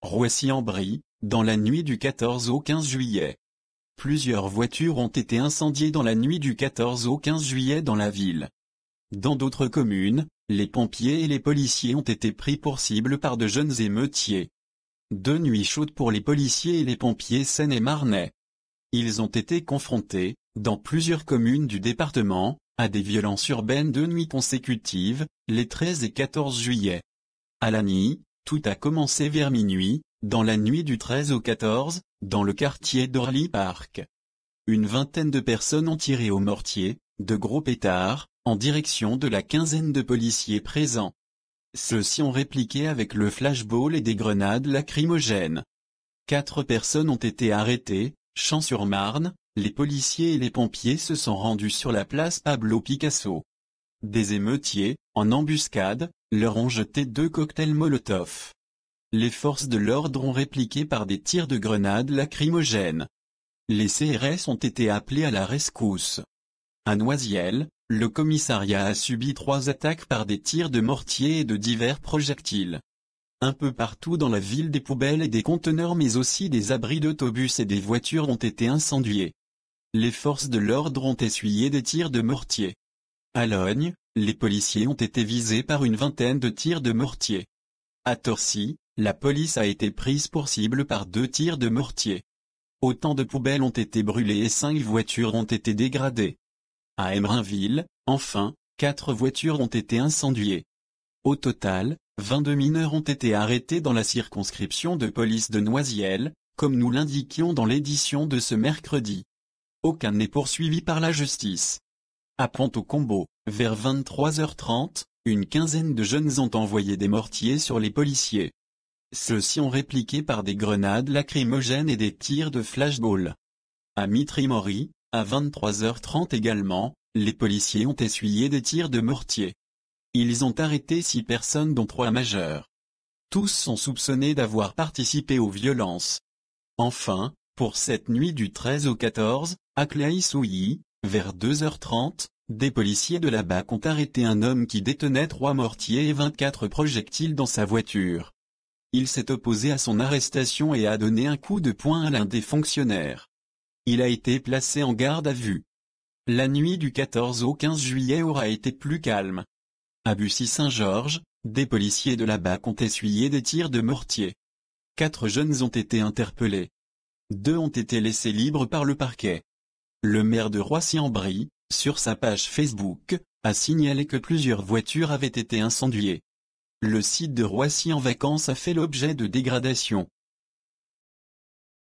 Roissy-en-Brie, dans la nuit du 14 au 15 juillet. Plusieurs voitures ont été incendiées dans la nuit du 14 au 15 juillet dans la ville. Dans d'autres communes, les pompiers et les policiers ont été pris pour cible par de jeunes émeutiers. 2 nuits chaudes pour les policiers et les pompiers seine-et-marnais. Ils ont été confrontés, dans plusieurs communes du département, à des violences urbaines 2 nuits consécutives, les 13 et 14 juillet. À Lagny, tout a commencé vers minuit, dans la nuit du 13 au 14, dans le quartier d'Orly Park. Une vingtaine de personnes ont tiré au mortier, de gros pétards, en direction de la quinzaine de policiers présents. Ceux-ci ont répliqué avec le flashball et des grenades lacrymogènes. 4 personnes ont été arrêtées. Champs-sur-Marne, les policiers et les pompiers se sont rendus sur la place Pablo Picasso. Des émeutiers, en embuscade, leur ont jeté 2 cocktails Molotov. Les forces de l'ordre ont répliqué par des tirs de grenades lacrymogènes. Les CRS ont été appelés à la rescousse. À Noisiel, le commissariat a subi 3 attaques par des tirs de mortier et de divers projectiles. Un peu partout dans la ville, des poubelles et des conteneurs mais aussi des abris d'autobus et des voitures ont été incendiés. Les forces de l'ordre ont essuyé des tirs de mortier. À Logne, les policiers ont été visés par une vingtaine de tirs de mortier. À Torcy, la police a été prise pour cible par 2 tirs de mortier. Autant de poubelles ont été brûlées et 5 voitures ont été dégradées. À Emerainville, enfin, 4 voitures ont été incendiées. Au total, 22 mineurs ont été arrêtés dans la circonscription de police de Noisiel, comme nous l'indiquions dans l'édition de ce mercredi. Aucun n'est poursuivi par la justice. À Pont-au-Combo, vers 23h30, une quinzaine de jeunes ont envoyé des mortiers sur les policiers. Ceux-ci ont répliqué par des grenades lacrymogènes et des tirs de flashball. À Mitry-Mory, à 23h30 également, les policiers ont essuyé des tirs de mortier. Ils ont arrêté 6 personnes dont 3 majeurs. Tous sont soupçonnés d'avoir participé aux violences. Enfin, pour cette nuit du 13 au 14, à Claye-Souilly, vers 2h30, des policiers de la BAC ont arrêté un homme qui détenait 3 mortiers et 24 projectiles dans sa voiture. Il s'est opposé à son arrestation et a donné un coup de poing à l'un des fonctionnaires. Il a été placé en garde à vue. La nuit du 14 au 15 juillet aura été plus calme. À Bussy-Saint-Georges, des policiers de la BAC ont essuyé des tirs de mortier. 4 jeunes ont été interpellés. 2 ont été laissés libres par le parquet. Le maire de Roissy-en-Brie, sur sa page Facebook, a signalé que plusieurs voitures avaient été incendiées. Le site de Roissy en vacances a fait l'objet de dégradations.